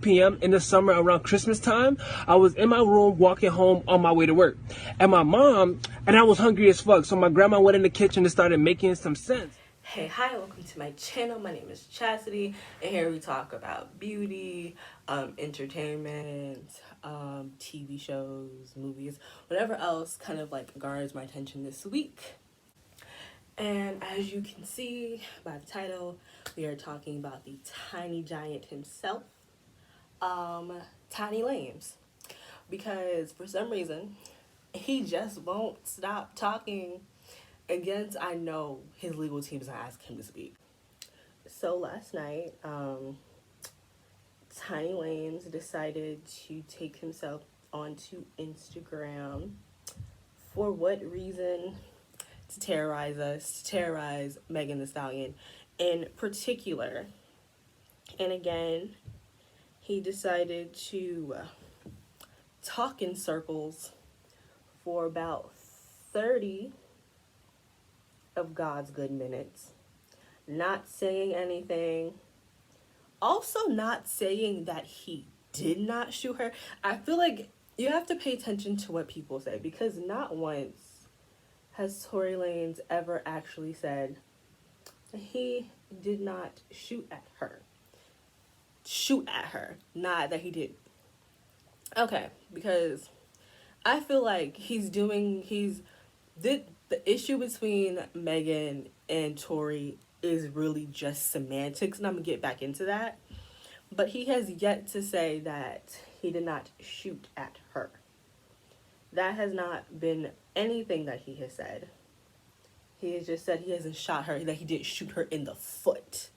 p.m. in the summer around Christmas time. I was in my room walking home on my way to work. And my mom, and I was hungry as fuck, so my grandma went in the kitchen and started making some sense. Hey, hi, welcome to my channel. My name is Chastity, and here we talk about beauty, entertainment, TV shows, movies, whatever else kind of like garners my attention this week. And as you can see by the title, we are talking about the tiny giant himself, Tory Lanez, because for some reason he just won't stop talking against, I know his legal team is not asking him to speak. So last night, Tory Lanez decided to take himself onto Instagram. For what reason? To terrorize us, to terrorize Megan Thee Stallion in particular. And again, he decided to talk in circles for about 30 of God's good minutes, not saying anything, also not saying that he did not shoot her. I feel like you have to pay attention to what people say, because not once has Tory Lanez ever actually said he did not shoot at her. Shoot at her, not that he did. Okay, because I feel like the issue between Megan and Tory is really just semantics, and I'm gonna get back into that. But he has yet to say that he did not shoot at her. That has not been anything that he has said. He has just said he hasn't shot her, that he didn't shoot her in the foot.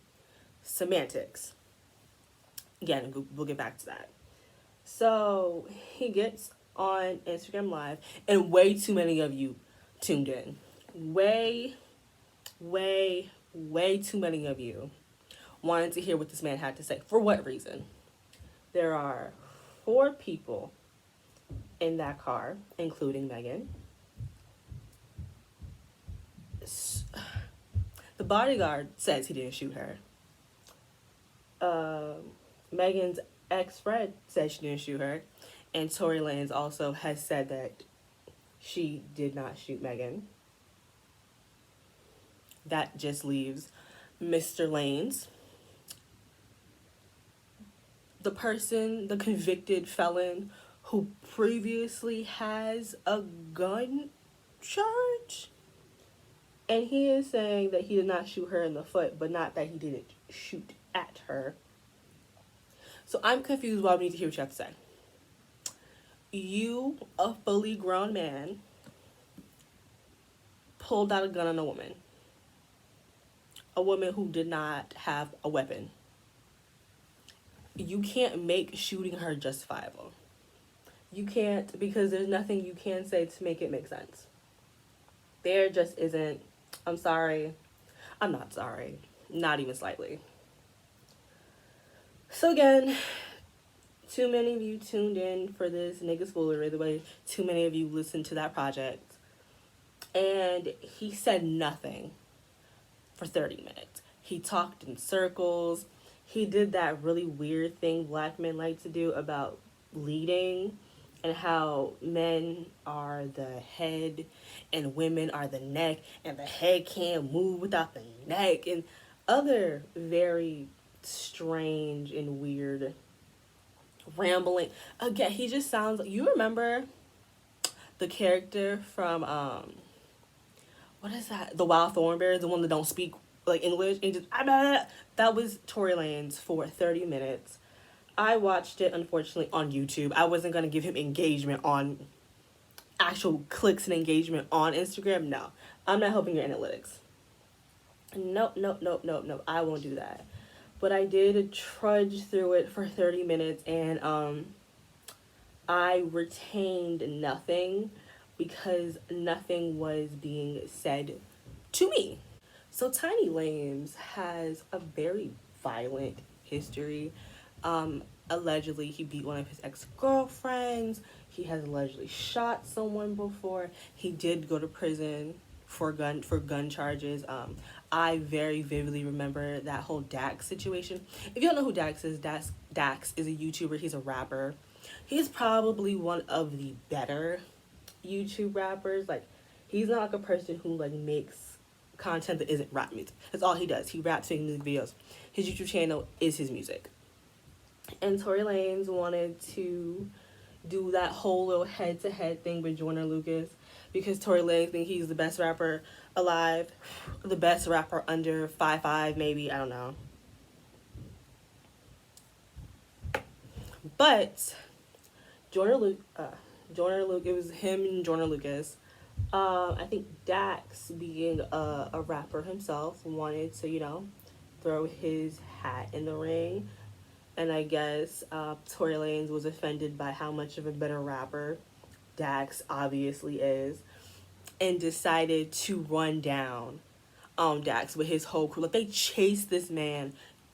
Semantics. Again, we'll get back to that. So he gets on Instagram Live, and way too many of you tuned in. Way too many of you wanted to hear what this man had to say. For what reason? There are 4 people in that car, including Megan. The bodyguard says he didn't shoot her. Megan's ex-friend says she didn't shoot her. And Tory Lanez also has said that she did not shoot Megan. That just leaves Mr. Lanez, the person, the convicted felon who previously has a gun charge. And he is saying that he did not shoot her in the foot, but not that he didn't shoot at her. So I'm confused why we need to hear what you have to say. You, a fully grown man, pulled out a gun on a woman. A woman who did not have a weapon. You can't make shooting her justifiable. You can't, because there's nothing you can say to make it make sense. There just isn't. I'm sorry. I'm not sorry. Not even slightly. So again, too many of you tuned in for this nigga's foolery, the way too many of you listened to that project. And he said nothing for 30 minutes. He talked in circles. He did that really weird thing black men like to do about leading, and how men are the head and women are the neck, and the head can't move without the neck, and other very strange and weird rambling. Again, he just sounds like, you remember the character from what is that, the Wild Thornberrys, the one that don't speak like English, and just that was Tory Lanez for 30 minutes. I watched it, unfortunately, on YouTube. I wasn't going to give him engagement on actual clicks and engagement on Instagram. No, I'm not helping your analytics. Nope. I won't do that. But I did trudge through it for 30 minutes, and I retained nothing because nothing was being said to me. So Tory Lanez has a very violent history. Allegedly, he beat one of his ex-girlfriends. He has allegedly shot someone before. He did go to prison for gun charges. I very vividly remember that whole Dax situation. If you don't know who Dax is, Dax is a YouTuber. He's a rapper. He's probably one of the better YouTube rappers. Like, he's not like a person who like makes content that isn't rap music. That's all he does. He raps, makes music videos. His YouTube channel is his music. And Tory Lanez wanted to do that whole little head-to-head thing with Joyner Lucas because Tory Lanez thinks he's the best rapper alive, the best rapper under 5'5", maybe, I don't know. But Joyner Lucas, it was him and Joyner Lucas. I think Dax, being a rapper himself, wanted to, you know, throw his hat in the ring. And I guess Tory Lanez was offended by how much of a better rapper Dax obviously is, and decided to run down Dax with his whole crew. Like, they chased this man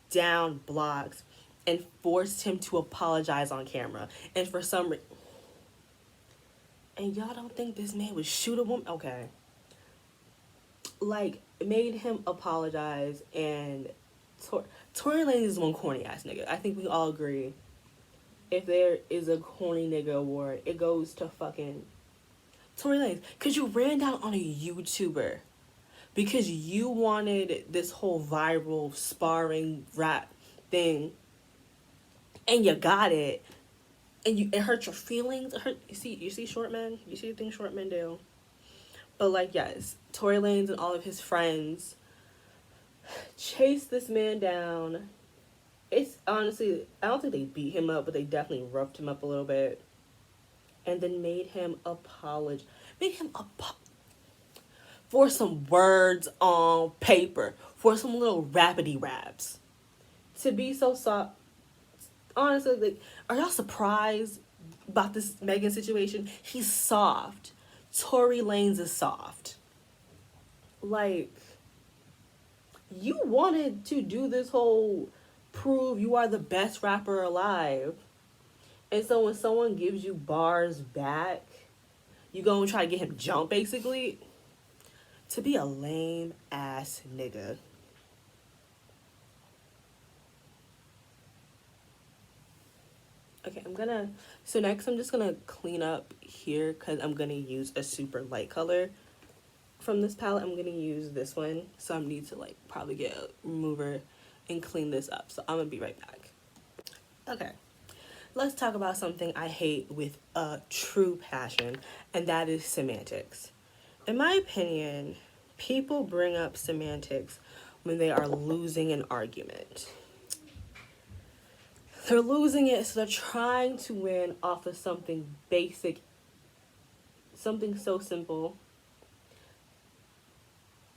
down blocks and forced him to apologize on camera. And for some reason, and y'all don't think this man would shoot a woman? Okay. Like, made him apologize, and Tory Lanez is one corny ass nigga. I think we all agree. If there is a corny nigga award, it goes to fucking Tory Lanez. Because you ran down on a YouTuber. Because you wanted this whole viral sparring rap thing. And you got it. And it hurt your feelings. You see short men? You see the things short men do? But like, yes, Tory Lanez and all of his friends chased this man down. It's honestly, I don't think they beat him up, but they definitely roughed him up a little bit. And then made him apologize. For some words on paper. For some little rapidy raps. To be so soft. Honestly, like, are y'all surprised about this Megan situation? He's soft. Tory Lanez is soft. Like, you wanted to do this whole prove you are the best rapper alive. And so when someone gives you bars back, you go and try to get him jumped, basically. To be a lame ass nigga. Okay, so next I'm just gonna clean up here because I'm gonna use a super light color from this palette. I'm gonna use this one, so I need to like probably get a remover and clean this up. So I'm gonna be right back. Okay, let's talk about something I hate with a true passion, and that is semantics. In my opinion, people bring up semantics when they are losing an argument. They're losing it, so they're trying to win off of something basic, something so simple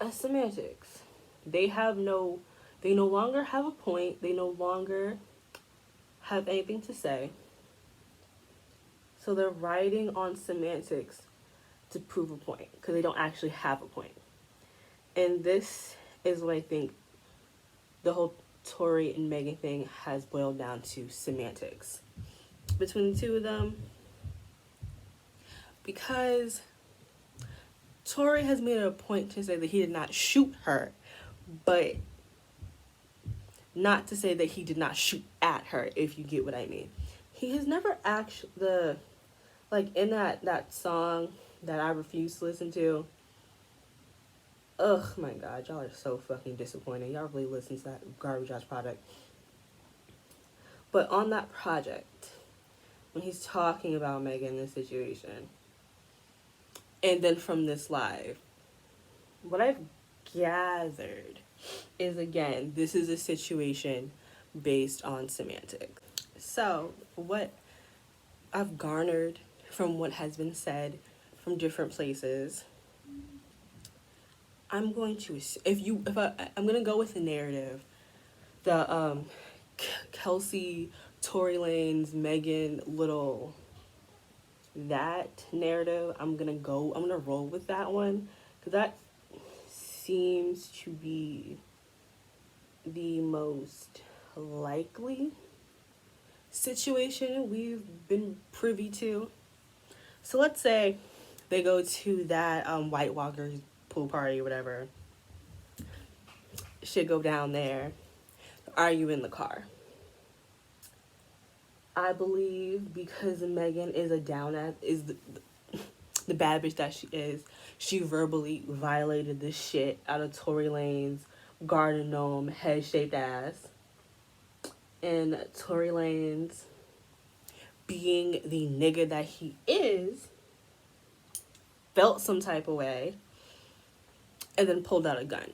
as semantics. They no longer have a point. They no longer have anything to say. So they're writing on semantics to prove a point because they don't actually have a point. And this is what I think the whole Tory and Megan thing has boiled down to: semantics between the two of them. Because Tory has made it a point to say that he did not shoot her, but not to say that he did not shoot at her, if you get what I mean. He has never actually, in that song that I refuse to listen to. Ugh, my God, y'all are so fucking disappointing. Y'all really listen to that garbage ass project. But on that project, when he's talking about Megan in this situation, and then from this live, what I've gathered is, again, this is a situation based on semantics. So what I've garnered from what has been said from different places, I'm going to I'm gonna go with the narrative, the Kelsey, Tory Lanez, Megan little, that narrative. I'm gonna roll with that one because that seems to be the most likely situation we've been privy to. So let's say they go to that White Walker's pool party or whatever. Should go down there, argue in the car. I believe because Megan is a down ass, is the bad bitch that she is, she verbally violated the shit out of Tory Lanez garden gnome head shaped ass. And Tory Lanez, being the nigga that he is, felt some type of way and then pulled out a gun.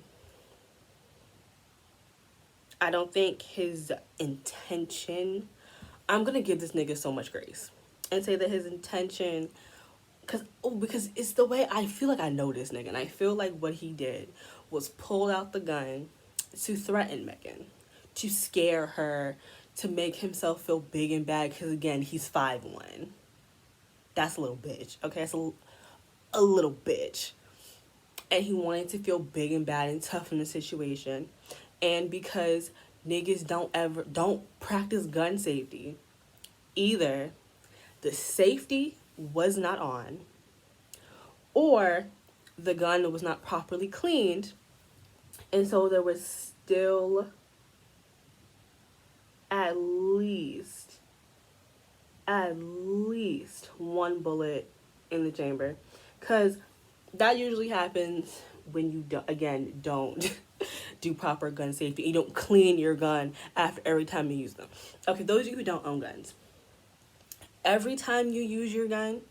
I don't think his intention, I'm gonna give this nigga so much grace and say that his intention, because it's the way I feel like I know this nigga, and I feel like what he did was pull out the gun to threaten Megan, to scare her, to make himself feel big and bad, because again, he's 5'1". That's a little bitch, okay? That's a little bitch. And he wanted to feel big and bad and tough in the situation. And because niggas don't practice gun safety, either the safety was not on, or the gun was not properly cleaned, and so there was still at least one bullet in the chamber, because that usually happens when you don't do proper gun safety. You don't clean your gun after every time you use them. Okay, those of you who don't own guns, every time you use your gun,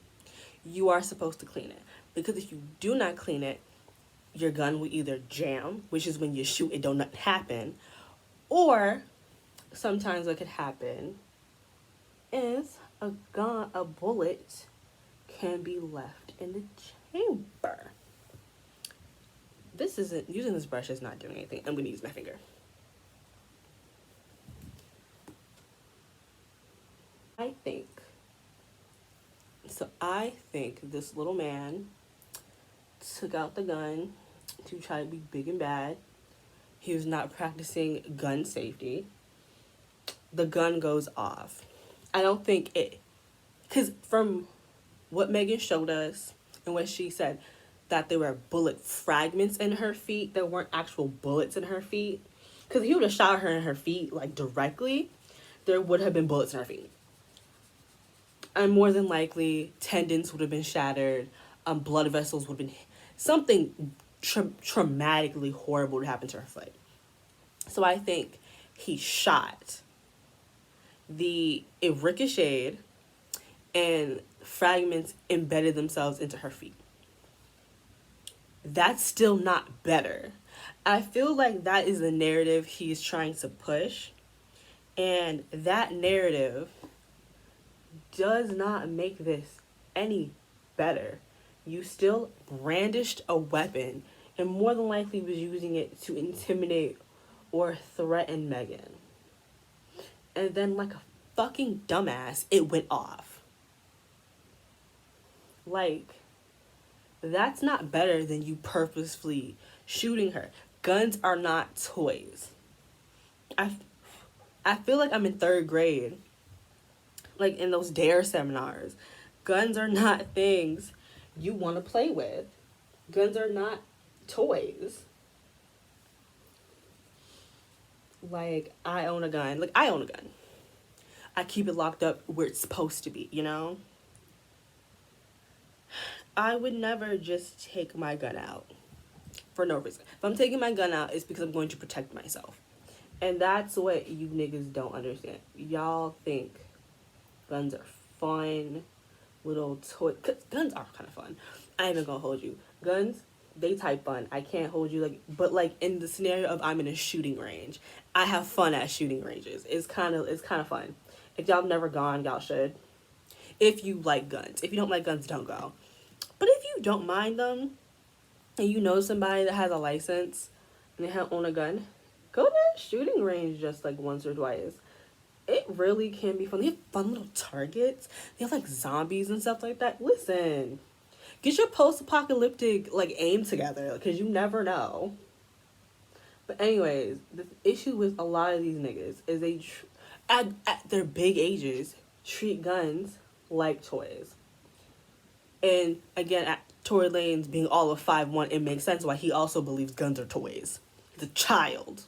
you are supposed to clean it, because if you do not clean it, your gun will either jam, which is when you shoot it don't nothing happen, or sometimes what could happen is a bullet can be left in the chamber. Using this brush is not doing anything. I'm gonna use my finger. I think this little man took out the gun to try to be big and bad. He was not practicing gun safety. The gun goes off. I don't think because from what Megan showed us and what she said, that there were bullet fragments in her feet. There weren't actual bullets in her feet. Because if he would have shot her in her feet, like, directly, there would have been bullets in her feet. And more than likely, tendons would have been shattered. Blood vessels would have been... Something traumatically horrible would happen to her foot. So I think he shot. It ricocheted, and fragments embedded themselves into her feet. That's still not better. I feel like that is the narrative he's trying to push, and that narrative does not make this any better. You still brandished a weapon and more than likely was using it to intimidate or threaten Megan. And then, like a fucking dumbass, it went off. Like, that's not better than you purposefully shooting her. Guns are not toys. I feel like I'm in 3rd grade, like in those DARE seminars. Guns are not things you want to play with. Guns are not toys. Like, I own a gun. I keep it locked up where it's supposed to be, you know? I would never just take my gun out for no reason. If I'm taking my gun out, it's because I'm going to protect myself. And that's what you niggas don't understand. Y'all think guns are fun, little toy. Cause guns are kind of fun. I ain't even gonna hold you. Guns, they type fun. I can't hold you, but in the scenario of I'm in a shooting range, I have fun at shooting ranges. It's kind of fun. If y'all have never gone, y'all should. If you like guns. If you don't like guns, don't go. But if you don't mind them, and you know somebody that has a license, and they own a gun, go to a shooting range just once or twice. It really can be fun. They have fun little targets. They have zombies and stuff like that. Listen, get your post-apocalyptic aim together, because you never know. But anyways, the issue with a lot of these niggas is they, at their big ages, treat guns like toys. And again, at Tory Lanez being all of 5'1", it makes sense why he also believes guns are toys. He's a child.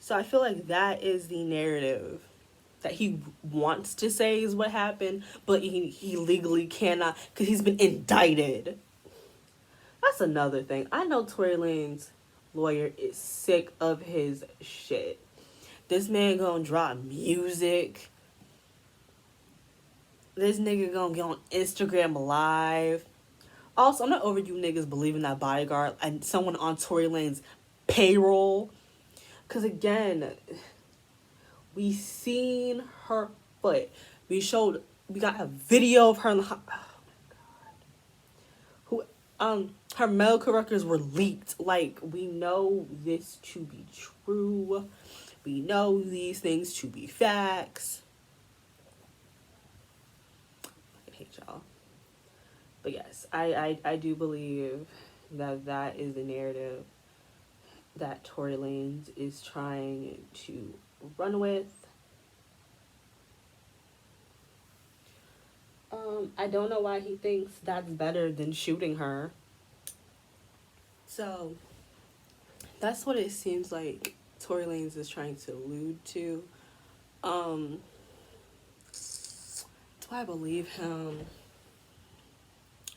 So I feel like that is the narrative that he wants to say is what happened, but he legally cannot because he's been indicted. That's another thing. I know Tory Lanez lawyer is sick of his shit. This man gonna drop music. This nigga gonna get on Instagram live. Also, I'm not over you niggas believing that Bodyguard and someone on Tory Lanez's payroll. Cause again, we seen her foot. We got a video of her in the oh my god. Her medical records were leaked. Like, we know this to be true. We know these things to be facts. I hate y'all. But yes, I do believe that is the narrative that Tory Lanez is trying to run with. I don't know why he thinks that's better than shooting her. So, that's what it seems like Tory Lanez is trying to allude to. Do I believe him?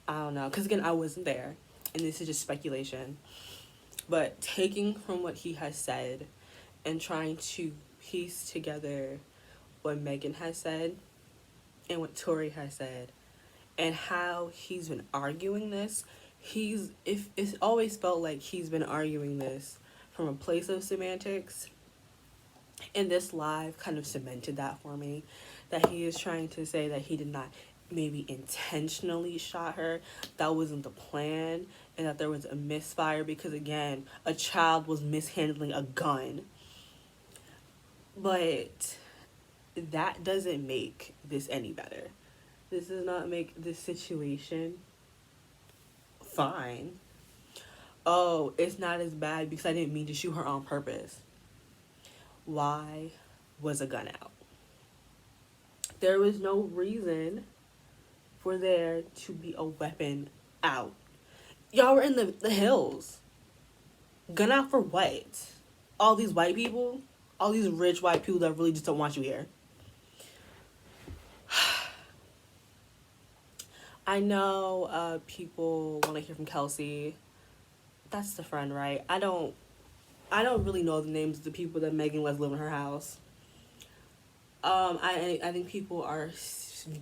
I don't know. Because again, I wasn't there. And this is just speculation. But taking from what he has said and trying to piece together what Megan has said and what Tory has said and how he's been arguing this, it's always felt like he's been arguing this from a place of semantics. And this live kind of cemented that for me, that he is trying to say that he did not maybe intentionally shot her, that wasn't the plan, and that there was a misfire because, again, a child was mishandling a gun. But that doesn't make this any better. This does not make this situation fine. Oh, it's not as bad because I didn't mean to shoot her on purpose. Why was a gun out? There was no reason for there to be a weapon out. Y'all were in the hills. Gun out for what? All these white people? All these rich white people that really just don't want you here. I know people want to hear from Kelsey. That's the friend, right? I don't really know the names of the people that Megan lets live in her house. I think people are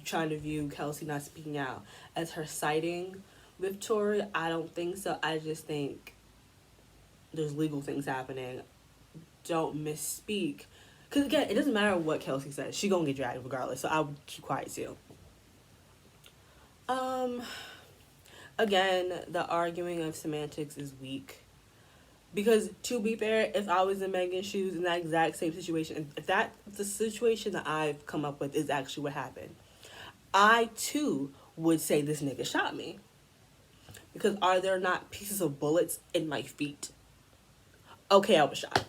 trying to view Kelsey not speaking out as her siding with Tory. I don't think so. I just think there's legal things happening. Don't misspeak. Because again, it doesn't matter what Kelsey says. She gonna get dragged regardless. So I would keep quiet too. Again, the arguing of semantics is weak. Because to be fair, if I was in Megan's shoes in that exact same situation, if that's the situation that I've come up with is actually what happened, I too would say this nigga shot me. Because are there not pieces of bullets in my feet? Okay, I was shot.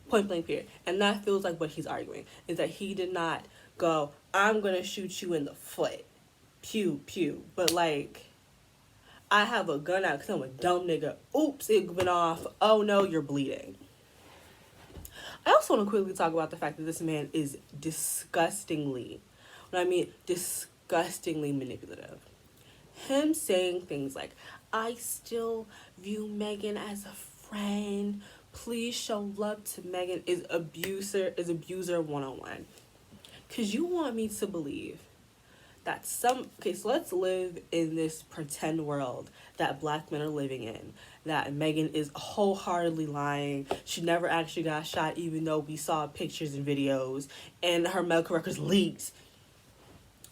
Point blank period. And that feels like what he's arguing, is that he did not go, I'm gonna shoot you in the foot. Pew, pew. But like, I have a gun out because I'm a dumb nigga. Oops, it went off. Oh no, you're bleeding. I also want to quickly talk about the fact that this man is disgustingly manipulative. Him saying things like, I still view Megan as a friend. Please show love to Megan is abuser 101. Because you want me to believe that so let's live in this pretend world that black men are living in, that Megan is wholeheartedly lying. She never actually got shot, even though we saw pictures and videos, and her medical records leaked.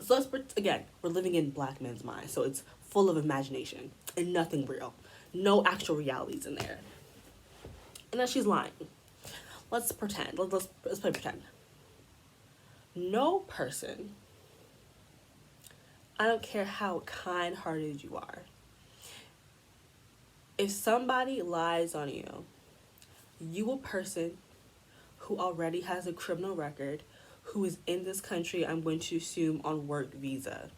So we're living in black men's minds, so it's full of imagination and nothing real. No actual realities in there. And that she's lying. Let's pretend. Let's play pretend. No person, I don't care how kind-hearted you are, if somebody lies on you, you a person who already has a criminal record, who is in this country, I'm going to assume on work visa.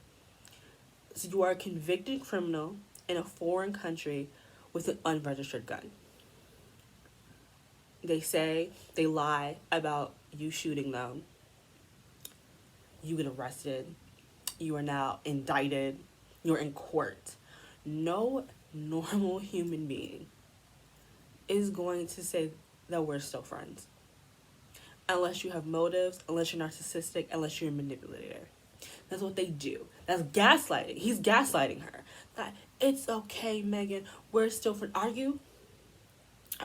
So you are a convicted criminal in a foreign country with an unregistered gun. they lie about you shooting them. You get arrested. You are now indicted. You're in court. No normal human being is going to say that we're still friends. Unless you have motives, unless you're narcissistic, unless you're a manipulator. That's what they do. That's gaslighting. He's gaslighting her. That it's okay, Megan. We're still friends. Are you?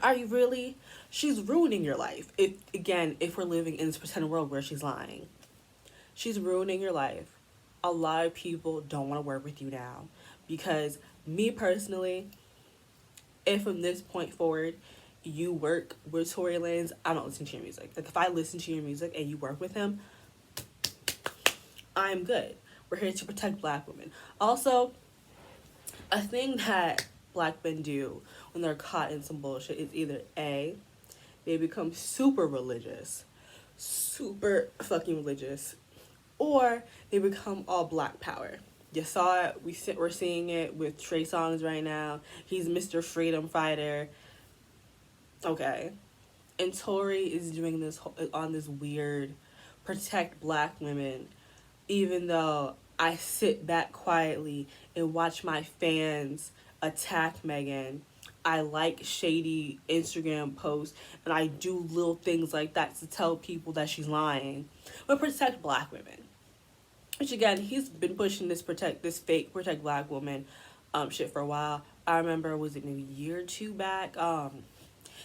Are you really? She's ruining your life. If we're living in this pretend world where she's lying, she's ruining your life. A lot of people don't want to work with you now because me personally, if from this point forward you work with Tory Lanez, I don't listen to your music. Like if I listen to your music and you work with him, I'm good. We're here to protect black women. Also, a thing that black men do when they're caught in some bullshit is either A, they become super religious, super fucking religious, or they become all black power. You saw it. We're seeing it with Trey Songz right now. He's Mr. Freedom Fighter. Okay. And Tory is doing this on this weird protect black women, even though I sit back quietly and watch my fans attack Megan. I like shady Instagram posts and I do little things like that to tell people that she's lying. But protect black women. Which again, he's been pushing this fake protect black woman shit for a while. I remember, was it maybe a year or two back?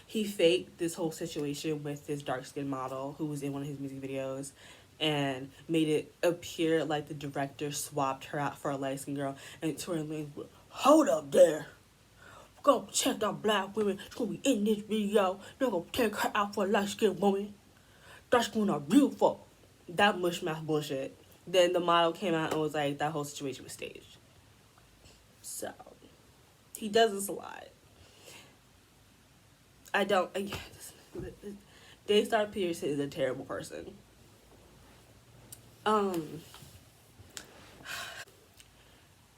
He faked this whole situation with this dark skinned model who was in one of his music videos and made it appear like the director swapped her out for a light skinned girl. And Tory Lanez was, hold up there. We're gonna check out black women. It's gonna be in this video. They're gonna take her out for a light skinned woman. That's gonna real fuck. That mushmouth bullshit. Then the model came out and was like, that whole situation was staged. So, he does this a lot. Daystar Pearson is a terrible person. I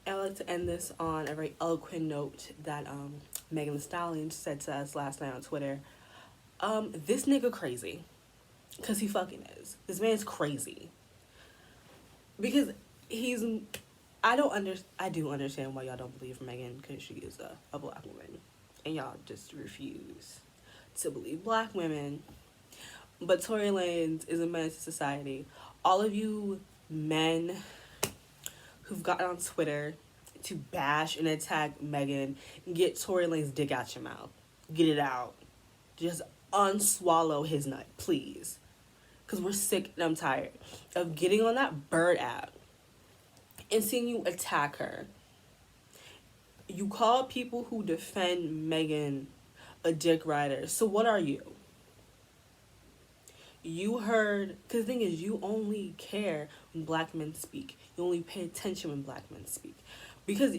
like to end this on a very eloquent note that Megan Thee Stallion said to us last night on Twitter. This nigga crazy. Because he fucking is. This man's crazy. Because I do understand why y'all don't believe Megan, because she is a black woman. And y'all just refuse to believe black women. But Tory Lanez is a menace to society. All of you men who've gotten on Twitter to bash and attack Megan, get Tory Lanez's dick out your mouth. Get it out. Just unswallow his nut, please. Because we're sick and I'm tired of getting on that Bird app and seeing you attack her. You call people who defend Megan a dick rider. So what are you? You heard, because the thing is, you only care when black men speak. You only pay attention when black men speak. Because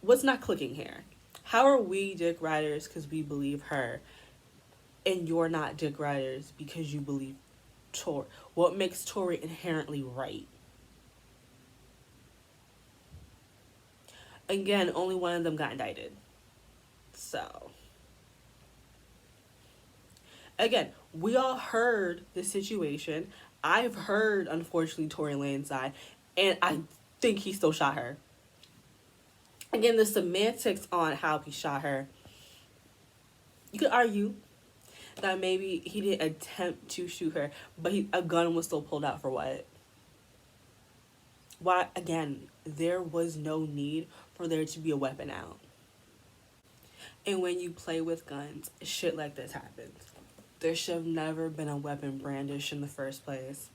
what's not clicking here? How are we dick riders because we believe her, and you're not dick riders because you believe Tory? What makes Tory inherently right? Again, only one of them got indicted. So, again, we all heard the situation. I've heard, unfortunately, Tory Lanez's side, and I think he still shot her. Again, the semantics on how he shot her. You could argue that maybe he didn't attempt to shoot her, but a gun was still pulled out for what? Why? Again, there was no need for there to be a weapon out. And when you play with guns, shit like this happens. There should have never been a weapon brandished in the first place.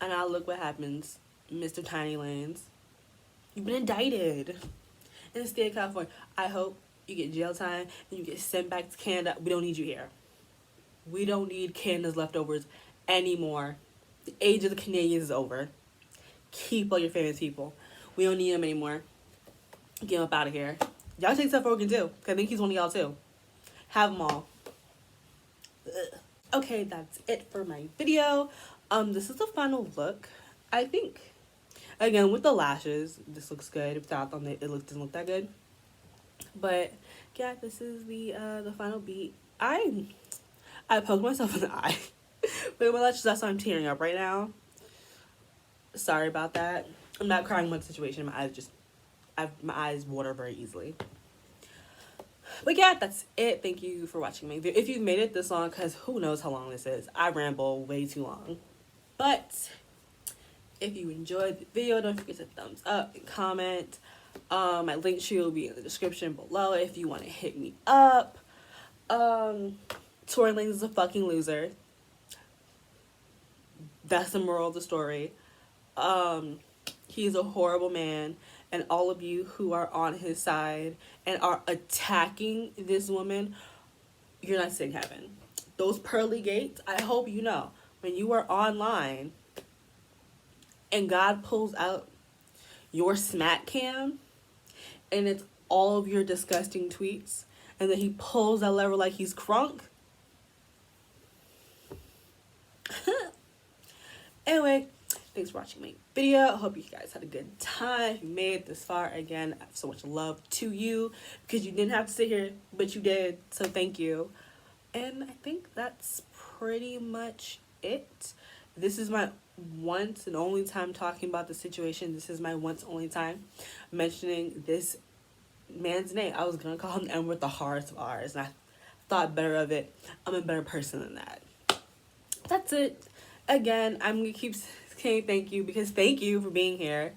And now look what happens, Mr. Tiny Lanez. You've been indicted in the state of California. I hope you get jail time and you get sent back to Canada. We don't need you here. We don't need Canada's leftovers anymore. The age of the Canadians is over. Keep all your famous people. We don't need them anymore. Get him up out of here. Y'all take Seth Rogen too, because I think he's one of y'all too. Have them all. Ugh. Okay, that's it for my video. This is the final look. I think, again, with the lashes, this looks good. Without them, it doesn't look that good. But yeah, this is the final beat. I I poked myself in the eye. But my lashes, that's why I'm tearing up right now. Sorry about that. I'm not crying about the situation. My eyes water very easily. But yeah, that's it. Thank you for watching me. If you've made it this long, because who knows how long this is. I ramble way too long. But if you enjoyed the video, don't forget to thumbs up and comment. My link tree will be in the description below if you want to hit me up. Tory Lanez is a fucking loser. That's the moral of the story. He's a horrible man, and all of you who are on his side and are attacking this woman, you're not seeing heaven. Those pearly gates, I hope you know, when you are online and God pulls out your smack cam and it's all of your disgusting tweets, and then he pulls that lever like he's crunk. Anyway, thanks for watching my video. I hope you guys had a good time. If you made it this far, again, I have so much love to you because you didn't have to sit here, but you did. So thank you. And I think that's pretty much it. This is my once and only time talking about the situation. This is my once only time mentioning this man's name. I was going to call him M with the hardest of R's, and I thought better of it. I'm a better person than that. That's it. Again, I'm going to keep saying thank you because thank you for being here.